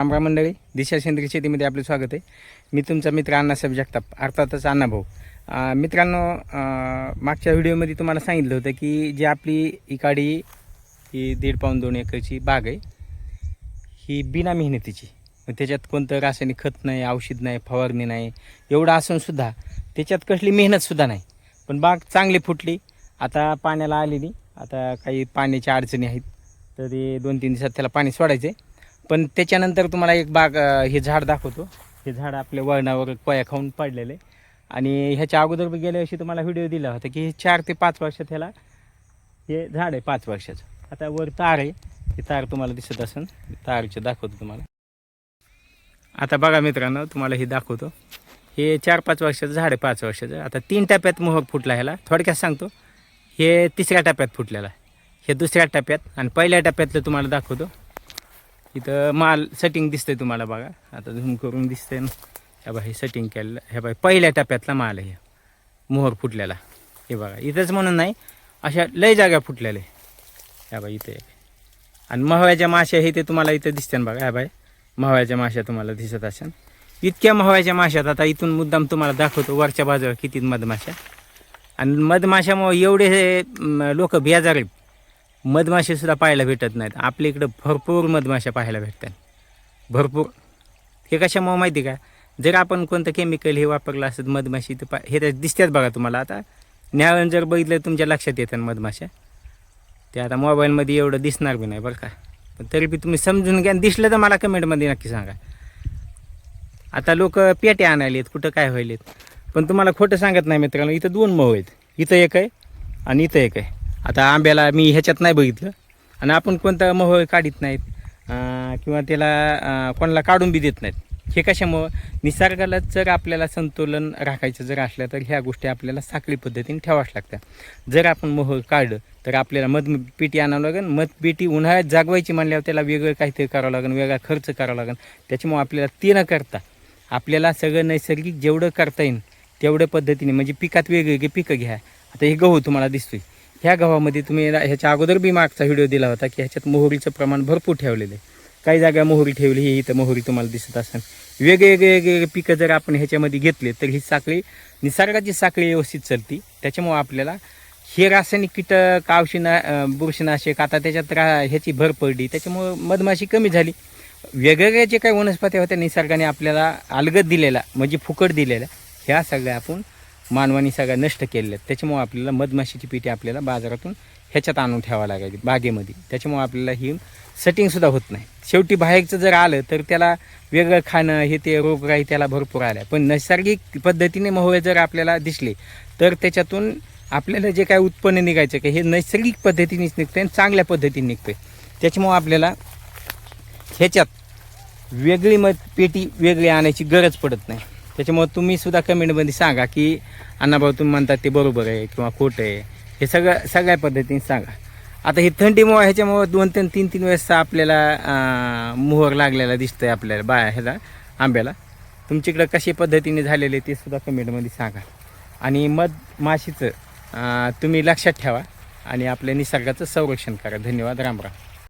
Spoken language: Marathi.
रामराम मंडळी, दिशा सेंद्रिय शेतीमध्ये आपलं स्वागत आहे. मी तुमचा मित्र अण्णासाहेब जगताप, अर्थातच अण्णाभाऊ. मित्रांनो, मागच्या व्हिडिओमध्ये तुम्हाला सांगितलं होतं की जी आपली इकाडी ही 1.5-2 एकरची बाग आहे, ही बिना मेहनतीची. त्याच्यात कोणतं रासायनिक खत नाही, औषध नाही, फवारणी नाही, एवढं असूनसुद्धा त्याच्यात कसली मेहनतसुद्धा नाही. पण बाग चांगली फुटली. आता पाण्याला आलेली, आता काही पाण्याच्या अडचणी आहेत, तर ते 2-3 दिवसात त्याला पाणी सोडायचं आहे. पण त्याच्यानंतर तुम्हाला एक बाग हे झाड दाखवतो. हे झाड आपल्या वळणावर कोया खाऊन पडलेलं आहे. आणि ह्याच्या अगोदर बी गेल्या वर्षी तुम्हाला व्हिडिओ दिला होता की 4 ते 5 वर्षात ह्याला हे झाड आहे 5 वर्षाचं. आता वर तार आहे, ही तार तुम्हाला दिसत असेल, तारचे दाखवतो तुम्हाला. आता बघा मित्रांनो, तुम्हाला हे दाखवतो. हे 4-5 वर्षाचं झाड आहे, 5 वर्षाचं. आता 3 टप्प्यात मोहर फुटला. ह्याला थोडक्यात सांगतो, हे 3ऱ्या टप्प्यात फुटलेला आहे, हे 2ऱ्या टप्प्यात. आणि पहिल्या टप्प्यातलं तुम्हाला दाखवतो. इथं माल सेटिंग दिसतंय तुम्हाला, बघा आता झूम करून दिसतंय ना. ह्या बघा, हे सेटिंग केलेलं, ह्या बघा पहिल्या टप्प्यातला माल आहे, मोहर फुटलेला. हे बघा, इथंच म्हणून नाही, अशा लय जागा फुटलेल्या आहे. ह्या बघा इथे. आणि महव्याच्या माश्या हे ते तुम्हाला इथं दिसते ना, बघा ह्या बाय महव्याच्या माश्या तुम्हाला दिसत असेल. इतक्या महव्याच्या माश्यात आता इथून मुद्दाम तुम्हाला दाखवतो वरच्या बाजूला किती मधमाशा. आणि मधमाशामुळे एवढे लोक बेजार आहेत, मधमाशीसुद्धा पाहायला भेटत नाहीत. आपल्या इकडं भरपूर मधमाशा पाहायला भेटतात, भरपूर. हे कशामुळे माहिती का, जर आपण कोणतं केमिकल हे वापरलं असत मधमाशी तर हे तर दिसतात बघा तुम्हाला. आता न्यावून जर बघितलं तुमच्या लक्षात येतात मधमाशा. ते आता मोबाईलमध्ये एवढं दिसणार बी नाही बरं का, पण तरी बी तुम्ही समजून घ्या. दिसलं तर मला कमेंटमध्ये नक्की सांगा. आता लोक पेट्या आणायलेत, कुठं काय व्हायलेत, पण तुम्हाला खोटं सांगत नाही मित्रांनो. इथं 2 मऊ आहेत, इथं एक आहे आणि इथं एक आहे. आता आंब्याला मी ह्याच्यात नाही बघितलं, आणि आपण कोणता मोहळ काढत नाहीत किंवा त्याला कोणाला काढून बी देत नाहीत. हे कशामुळं, निसर्गाला जर आपल्याला संतुलन राखायचं जर असलं तर ह्या गोष्टी आपल्याला साखळी पद्धतीने ठेवाव्याच लागतात. जर आपण मोहळ काढलं तर आपल्याला मधपेटी आणावं लागेल. मधपेटी उन्हाळ्यात जागवायची म्हणल्यावर त्याला वेगळं काहीतरी करावं लागेल, वेगळा खर्च करावा लागेल. त्याच्यामुळे आपल्याला ते न करता आपल्याला सगळं नैसर्गिक जेवढं करता येईल तेवढ्या पद्धतीने, म्हणजे पिकात वेगवेगळे पिकं घ्या. आता हे गहू तुम्हाला दिसतोय, ह्या गव्हामध्ये तुम्ही ह्याच्या अगोदर बी मागचा व्हिडिओ दिला होता की ह्याच्यात मोहरीचं प्रमाण भरपूर ठेवलेलं आहे. काही जागा मोहरी ठेवली, ही इथं मोहरी तुम्हाला दिसत असेल. वेगवेगळे पिकं जर आपण ह्याच्यामध्ये घेतले तर ही साखळी, निसर्गाची साखळी व्यवस्थित चालती. त्याच्यामुळं आपल्याला हे रासायनिक कीटक, बुरशीनाशक आता त्याच्यात ह्याची भर पडली, त्याच्यामुळं मधमाशी कमी झाली. वेगवेगळ्या जे काही वनस्पत्या होत्या निसर्गाने आपल्याला अलगद दिलेला, म्हणजे फुकट दिलेल्या, ह्या सगळ्या आपण मानवानी सगळ्या नष्ट केलेल्या. त्याच्यामुळे आपल्याला मधमाशीची पेटी आपल्याला बाजारातून ह्याच्यात आणून ठेवावं लागायची बागेमध्ये. त्याच्यामुळे आपल्याला ही सेटिंगसुद्धा होत नाही. शेवटी बाहेरचं जर आलं तर त्याला वेगळं खाणं, हे ते रोगराई त्याला भरपूर आल्या. पण नैसर्गिक पद्धतीने मोहळे जर आपल्याला दिसले तर त्याच्यातून आपल्याला जे काय उत्पन्न निघायचं की हे नैसर्गिक पद्धतीनेच निघतं आणि चांगल्या पद्धतीने निघतं. त्याच्यामुळं आपल्याला ह्याच्यात वेगळी पेटी वेगळी आणायची गरज पडत नाही. त्याच्यामुळे तुम्हीसुद्धा कमेंटमध्ये सांगा की अण्णाभाऊ तुम्ही म्हणतात ते बरोबर आहे किंवा खोटं आहे, हे सगळ्या पद्धतीने सांगा. आता ही थंडीमुळे ह्याच्यामुळं 2-3 वेळेस आपल्याला मोहर लागलेला दिसतंय आपल्याला ह्याला आंब्याला. तुमच्याकडं कशी पद्धतीने झालेले ते सुद्धा कमेंटमध्ये सांगा. आणि मधमाशीचं तुम्ही लक्षात ठेवा आणि आपल्या निसर्गाचं संरक्षण करा. धन्यवाद. रामराम.